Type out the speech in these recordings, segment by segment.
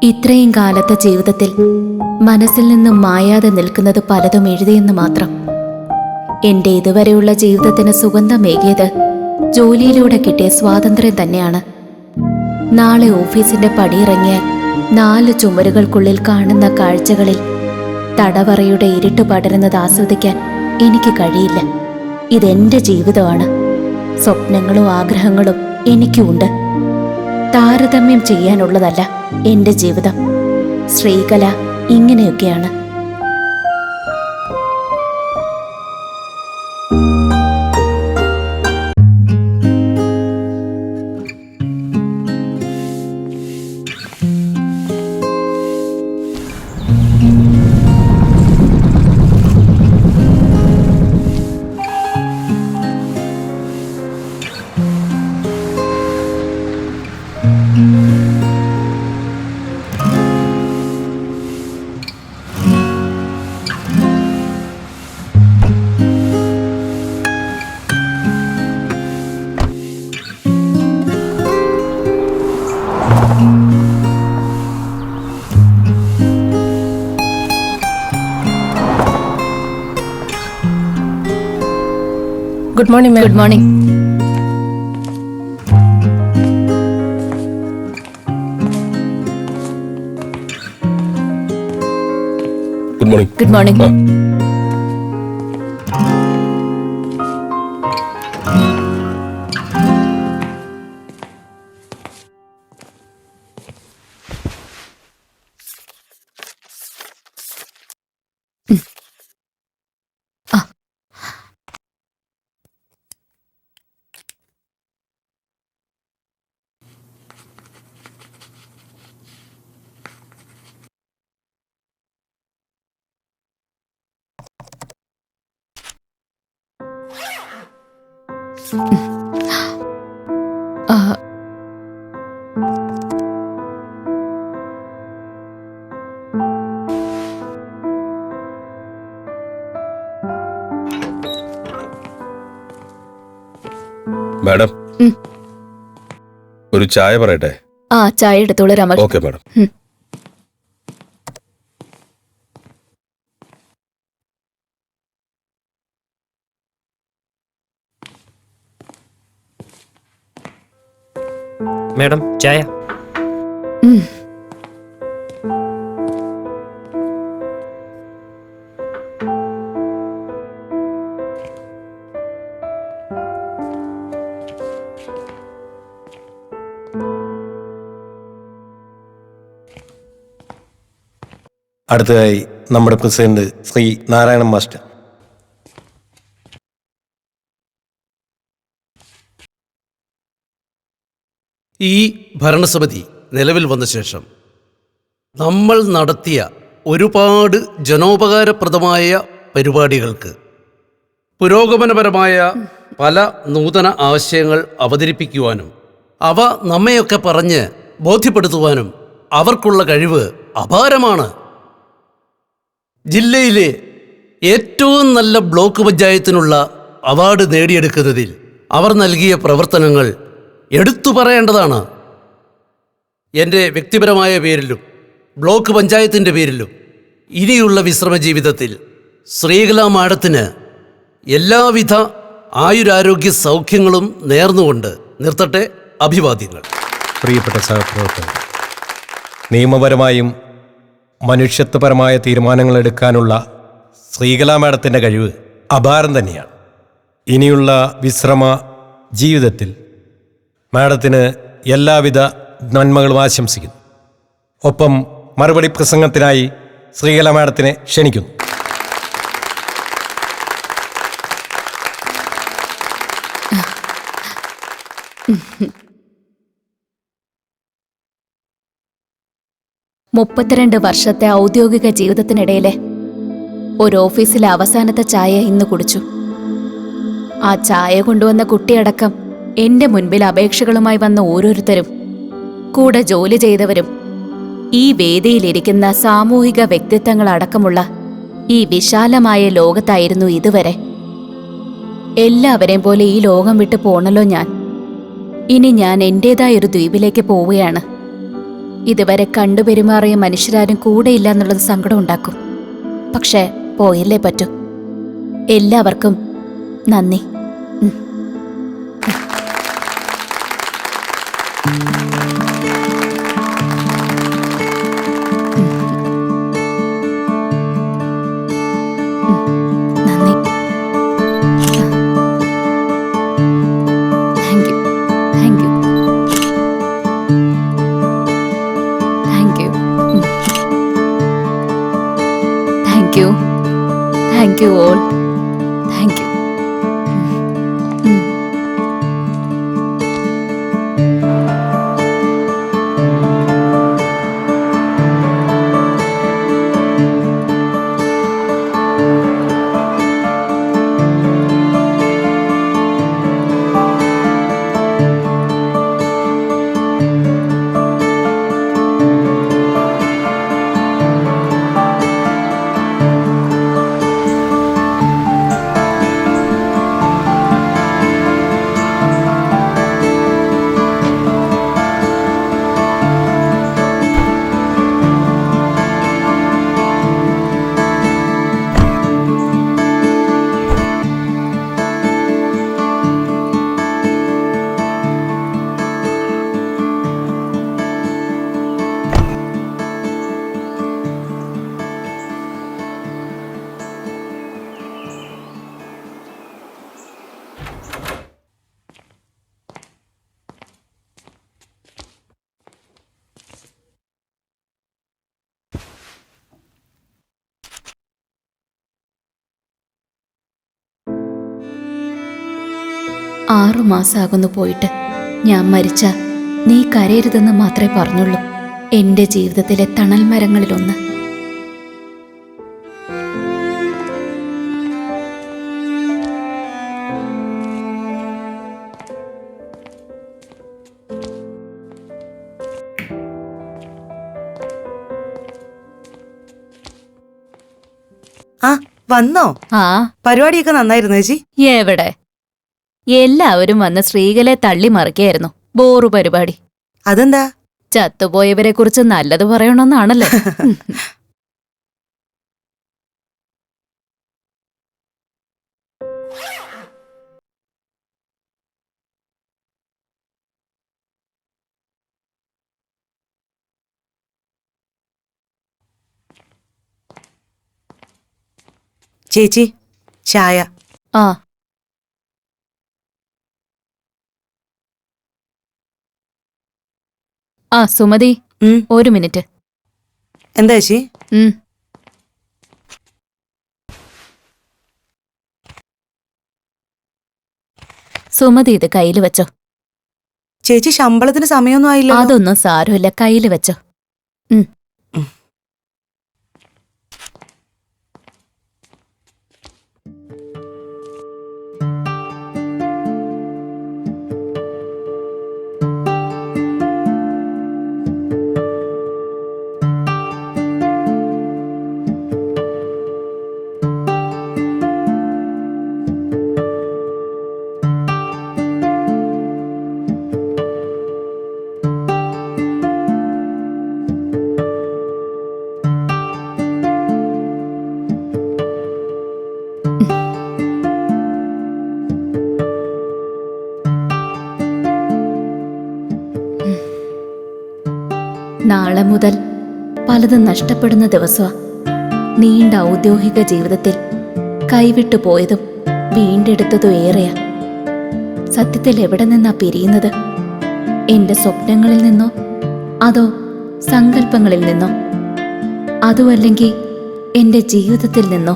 ഇത്രയും കാലത്തെ ജീവിതത്തിൽ മനസ്സിൽ നിന്നും മായാതെ നിൽക്കുന്നത് പലതും എഴുതിയെന്ന് മാത്രം. എന്റെ ഇതുവരെയുള്ള ജീവിതത്തിന് സുഗന്ധമേകിയത് ജോലിയിലൂടെ കിട്ടിയ സ്വാതന്ത്ര്യം തന്നെയാണ്. നാളെ ഓഫീസിന്റെ പടിയിറങ്ങിയാൽ 4 ചുമരുകൾക്കുള്ളിൽ കാണുന്ന കാഴ്ചകളിൽ തടവറയുടെ ഇരുട്ട് പടരുന്നത് ആസ്വദിക്കാൻ എനിക്ക് കഴിയില്ല. ഇതെന്റെ ജീവിതമാണ്. സ്വപ്നങ്ങളും ആഗ്രഹങ്ങളും എനിക്കുണ്ട്. താരതമ്യം ചെയ്യാനുള്ളതല്ല എന്റെ ജീവിതം. ശ്രീകല ഇങ്ങനെയൊക്കെയാണ്. Good morning, ma'am. Good morning. Good morning. Good morning. Madam, ഒരു ചായ പറയട്ടെ? ചായ എടുത്തോളൂ Ramesh. Okay madam. Madam, chai. അടുത്തതായി നമ്മുടെ പ്രസിഡന്റ് ശ്രീ നാരായണൻ മാസ്റ്റർ. ഈ ഭരണസമിതി നിലവിൽ വന്ന ശേഷം നമ്മൾ നടത്തിയ ഒരുപാട് ജനോപകാരപ്രദമായ പരിപാടികൾക്ക് പുരോഗമനപരമായ പല നൂതന ആശയങ്ങൾ അവതരിപ്പിക്കുവാനും അവ നമ്മയൊക്കെ പറഞ്ഞ് ബോധ്യപ്പെടുത്തുവാനും അവർക്കുള്ള കഴിവ് അപാരമാണ്. ജില്ലയിലെ ഏറ്റവും നല്ല ബ്ലോക്ക് പഞ്ചായത്തിനുള്ള അവാർഡ് നേടിയെടുക്കുന്നതിൽ അവർ നൽകിയ പ്രവർത്തനങ്ങൾ എടുത്തു പറയേണ്ടതാണ്. എൻ്റെ വ്യക്തിപരമായ പേരിലും ബ്ലോക്ക് പഞ്ചായത്തിൻ്റെ പേരിലും ഇനിയുള്ള വിശ്രമ ജീവിതത്തിൽ ശ്രീകല മാഡത്തിന് എല്ലാവിധ ആയുരാരോഗ്യ സൗഖ്യങ്ങളും നേർന്നുകൊണ്ട് നിർത്തട്ടെ. അഭിവാദ്യങ്ങൾ. പ്രിയപ്പെട്ട സഹപ്രവർത്തകർ, നിയമപരമായും മനുഷ്യത്വപരമായ തീരുമാനങ്ങൾ എടുക്കാനുള്ള ശ്രീകല മാഡത്തിൻ്റെ കഴിവ് അപാരം തന്നെയാണ്. ഇനിയുള്ള വിശ്രമ ജീവിതത്തിൽ മാഡത്തിന് എല്ലാവിധ നന്മകളും ആശംസിക്കുന്നു. ഒപ്പം മറുപടി പ്രസംഗത്തിനായി ശ്രീകല മാഡത്തിനെ ക്ഷണിക്കുന്നു. മുപ്പത്തിരണ്ട് വർഷത്തെ ഔദ്യോഗിക ജീവിതത്തിനിടയിലെ ഒരു ഓഫീസിലെ അവസാനത്തെ ചായ ഇന്ന് കുടിച്ചു. ആ ചായ കൊണ്ടുവന്ന കുട്ടിയടക്കം എന്റെ മുൻപിൽ അപേക്ഷകളുമായി വന്ന ഓരോരുത്തരും, കൂടെ ജോലി ചെയ്തവരും, ഈ വേദിയിലിരിക്കുന്ന സാമൂഹിക വ്യക്തിത്വങ്ങളടക്കമുള്ള ഈ വിശാലമായ ലോകത്തായിരുന്നു ഇതുവരെ. എല്ലാവരെയും പോലെ ഈ ലോകം വിട്ടു പോണല്ലോ ഞാൻ. ഇനി ഞാൻ എന്റേതായൊരു ദ്വീപിലേക്ക് പോവുകയാണ്. ഇതുവരെ കണ്ടുപെരുമാറിയ മനുഷ്യരാരും കൂടെയില്ല എന്നുള്ളത് സങ്കടം ഉണ്ടാക്കും. പക്ഷേ പോയല്ലേ പറ്റൂ. എല്ലാവർക്കും നന്ദി. നന്ദി. Thank you. Thank you. Thank you. Thank you. Thank you all. Thank you. മാസാകുന്നു പോയിട്ട്. ഞാൻ മരിച്ച നീ കരയരുതെന്ന് മാത്രമേ പറഞ്ഞുള്ളൂ. എന്റെ ജീവിതത്തിലെ തണൽ മരങ്ങളിലൊന്ന്. ആ വന്നോ? ആ പരിപാടിയൊക്കെ നന്നായിരുന്നു ചേച്ചി. എവിടെ? എല്ലാവരും വന്ന് ശ്രീകലെ തള്ളി മറിക്കായിരുന്നു. ബോറു പരിപാടി. അതെന്താ? ചത്തുപോയവരെ കുറിച്ച് നല്ലത് പറയണമെന്നാണല്ലോ. ചേച്ചി ചായ. ആ ആ സുമതി, ഒരു മിനിറ്റ്. എന്താ ചേച്ചി? സുമതി ഇത് കയ്യിൽ വെച്ചോ. ചേച്ചി ശമ്പളത്തിന് സമയമൊന്നും ആയില്ല. അതൊന്നും സാരമില്ല, കയ്യിൽ വെച്ചോ. നാളെ മുതൽ പലതും നഷ്ടപ്പെടുന്ന ദിവസമാ. നീണ്ട ഔദ്യോഗിക ജീവിതത്തിൽ കൈവിട്ടു പോയതും വീണ്ടെടുത്തതും ഏറെയാ. സത്യത്തിൽ എവിടെ നിന്നാ പിരിയുന്നത്? എന്റെ സ്വപ്നങ്ങളിൽ നിന്നോ അതോ സങ്കല്പങ്ങളിൽ നിന്നോ? അതുമല്ലെങ്കിൽ എന്റെ ജീവിതത്തിൽ നിന്നോ?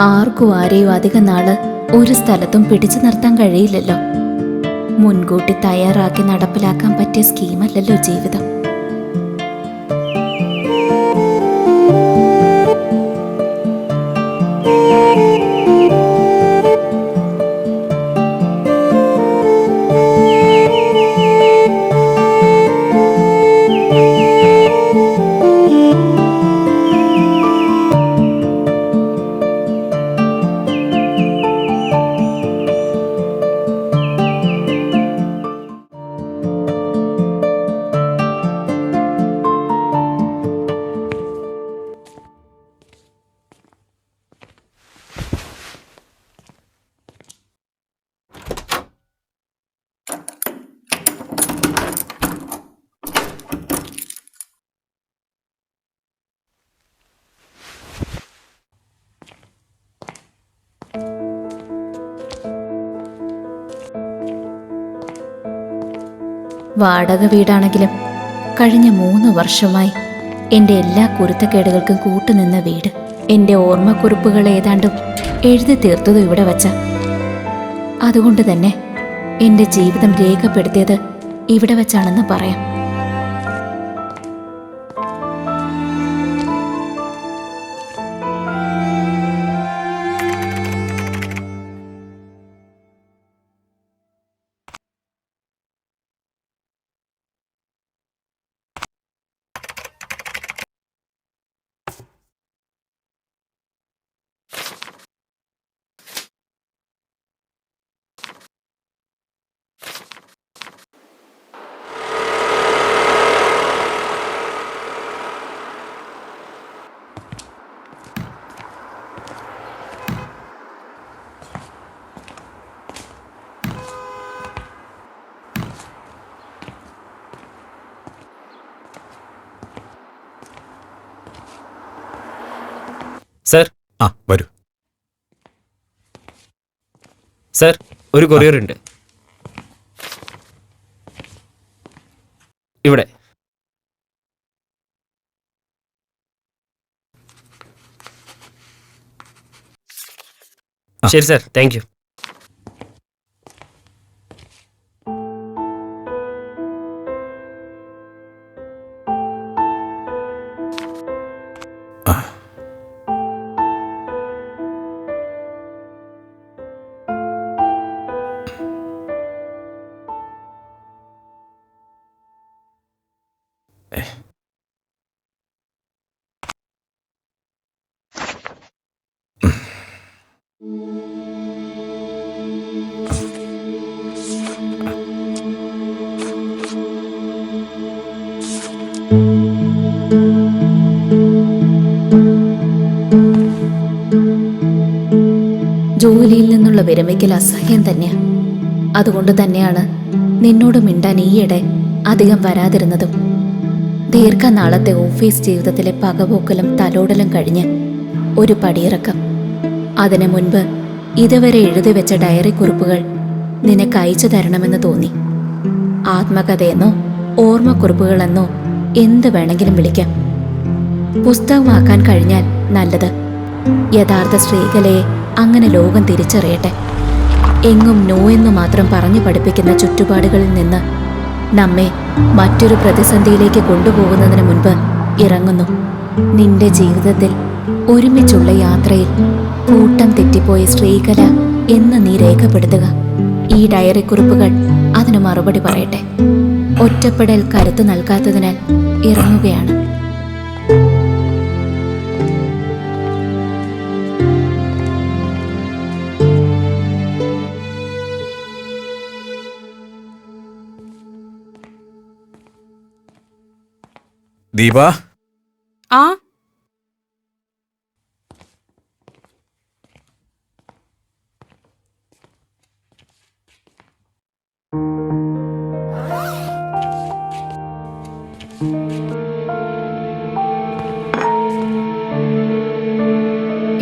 ആർക്കും ആരെയും അധിക നാള് ഒരു സ്ഥലത്തും പിടിച്ചു നിർത്താൻ കഴിയില്ലല്ലോ. മുൻകൂട്ടി തയ്യാറാക്കി നടപ്പിലാക്കാൻ പറ്റിയ സ്കീമല്ലല്ലോ ജീവിതം. വാടക വീടാണെങ്കിലും കഴിഞ്ഞ 3 വർഷമായി എൻ്റെ എല്ലാ കുരുത്തക്കേടുകൾക്കും കൂട്ടുനിന്ന വീട്. എൻ്റെ ഓർമ്മക്കുറിപ്പുകൾ ഏതാണ്ടും എഴുതി തീർത്തതും ഇവിടെ വച്ച. അതുകൊണ്ട് തന്നെ എൻ്റെ ജീവിതം രേഖപ്പെടുത്തിയത് ഇവിടെ വച്ചാണെന്ന് പറയാം. സർ, വരൂ. സർ, ഒരു കൊറിയർ ഉണ്ട് ഇവിടെ. ശരി സർ, താങ്ക് യു. ജോലിയിൽ നിന്നുള്ള വിരമിക്കൽ അസഹ്യം തന്നെയാ. അതുകൊണ്ട് തന്നെയാണ് നിന്നോട് മിണ്ടാൻ ഈയിടെ അധികം വരാതിരുന്നതും. ദീർഘനാളത്തെ ഓഫീസ് ജീവിതത്തിലെ പകപോക്കലും തലോടലും കഴിഞ്ഞ് ഒരു പടിയിറക്കം. അതിനു മുൻപ് ഇതുവരെ എഴുതി വെച്ച ഡയറി കുറിപ്പുകൾ നിനക്ക് അയച്ചു തരണമെന്ന് തോന്നി. ആത്മകഥയെന്നോ ഓർമ്മക്കുറിപ്പുകളെന്നോ എന്ത് വേണമെങ്കിലും വിളിക്കാം. പുസ്തകമാക്കാൻ കഴിഞ്ഞാൽ നല്ലത്. യഥാർത്ഥ ശ്രീകലയെ അങ്ങനെ ലോകം തിരിച്ചറിയട്ടെ. എങ്ങും നോ എന്ന് മാത്രം പറഞ്ഞു പഠിപ്പിക്കുന്ന ചുറ്റുപാടുകളിൽ നിന്ന് നമ്മെ മറ്റൊരു പ്രതിസന്ധിയിലേക്ക് കൊണ്ടുപോകുന്നതിന് മുൻപ് ഇറങ്ങുന്നു. നിന്റെ ജീവിതത്തിൽ ഒരുമിച്ചുള്ള യാത്രയിൽ കൂട്ടം തെറ്റിപ്പോയ ശ്രീകല എന്ന് നീ രേഖപ്പെടുത്തുക. ഈ ഡയറി കുറിപ്പുകൾ അതിന് മറുപടി പറയട്ടെ. ഒറ്റപ്പെടൽ കരുത്ത് നൽകാത്തതിനാൽ ഇറങ്ങുകയാണ്. ദീപ, ആ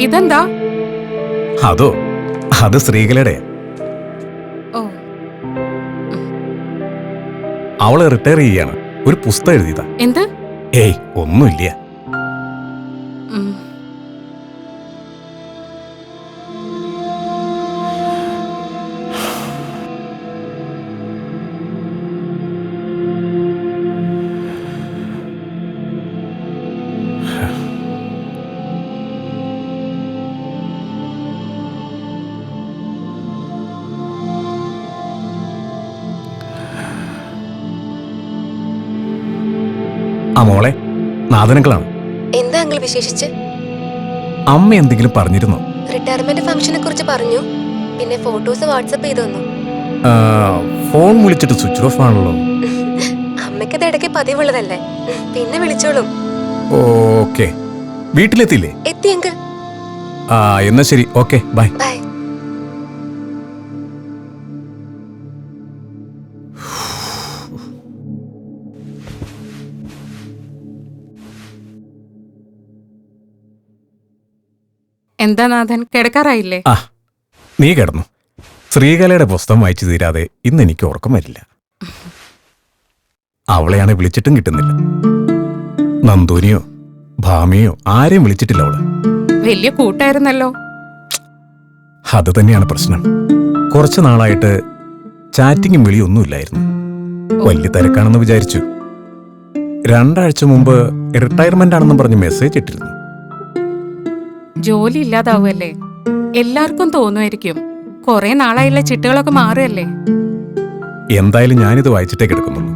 ഇതെന്താ? അത് ശ്രീകലയുടെ. ഓ, അവള് റിട്ടയർ ചെയ്യാണ്. ഒരു പുസ്തകം എഴുതിയതാ. എന്ത്? ഏയ്, ഒന്നുമില്ല. ഉം. മോളെ, നാദനങ്ങളാണ്. എന്താ അങ്കിൾ വിശേഷിച്ച്? അമ്മ എന്തെങ്കിലും പറഞ്ഞിരുന്നോ? റിട്ടയർമെന്റ് ഫംഗ്ഷനെ കുറിച്ച് പറഞ്ഞു. പിന്നെ ഫോട്ടോസ് വാട്സപ്പ് ചെയ്തു തന്നു. ഫോൺ വിളിച്ചിട്ട് സ്വിച്ച് ഓഫ് ആണല്ലോ. അമ്മയ്ക്കത് ഇടയ്ക്ക് പതിവുള്ളതല്ലേ. പിന്നെ വിളിച്ചോളും. ഓക്കെ. വീട്ടിലെത്തിയില്ലേ? എത്തി അങ്കിൾ. എന്നാ ശരി, ഓക്കെ, ബൈ. ബൈ. എന്താ നാഥൻ, കിടക്കാറായില്ലേ? നീ കിടന്നു. ശ്രീകലയുടെ പുസ്തകം വായിച്ചു തീരാതെ ഇന്ന് എനിക്ക് ഉറക്കം വരില്ല. അവളെയാണെ വിളിച്ചിട്ടും കിട്ടുന്നില്ല. നന്ദുനിയോ ഭാമിയോ ആരെയും വിളിച്ചിട്ടില്ല അവള്. വലിയ കൂട്ടായിരുന്നല്ലോ. അത് തന്നെയാണ് പ്രശ്നം. കുറച്ചു നാളായിട്ട് ചാറ്റിങ്ങും വിളിയൊന്നുമില്ലായിരുന്നു. വലിയ തിരക്കാണെന്ന് വിചാരിച്ചു. 2 ആഴ്ച മുമ്പ് റിട്ടയർമെന്റ് ആണെന്നും പറഞ്ഞ് മെസ്സേജ് ഇട്ടിരുന്നു. ജോലി ഇല്ലാതാവുമല്ലേ, എല്ലാവർക്കും തോന്നുമായിരിക്കും. കുറെ നാളായുള്ള ചിട്ടുകളൊക്കെ മാറുകയല്ലേ. എന്തായാലും ഞാനിത് വായിച്ചിട്ടേ കിടക്കുന്നുള്ളൂ.